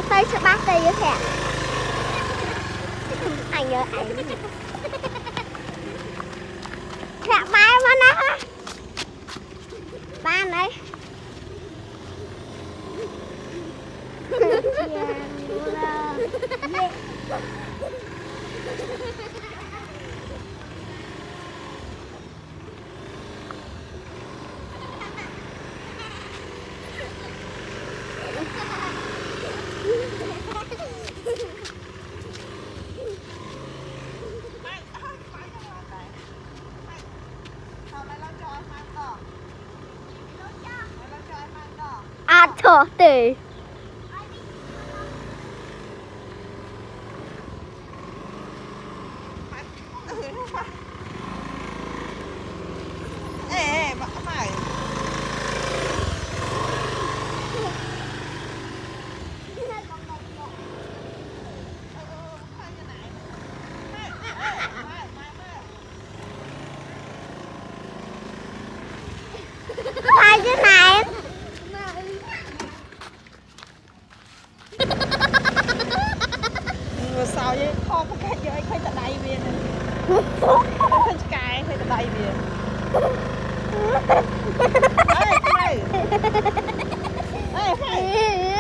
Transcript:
Tôi sẽ bắt tay với thẻ. Anh ơi anh. Thẻ bay mà nó. Ba này. À thở tỉ. Ê, mà phải. Hai cái này. Vừa sao vậy? Không có cách vậy, khơi tại đây viên. Khơi cái, khơi tại đây viên. Ê, cái này. Ê,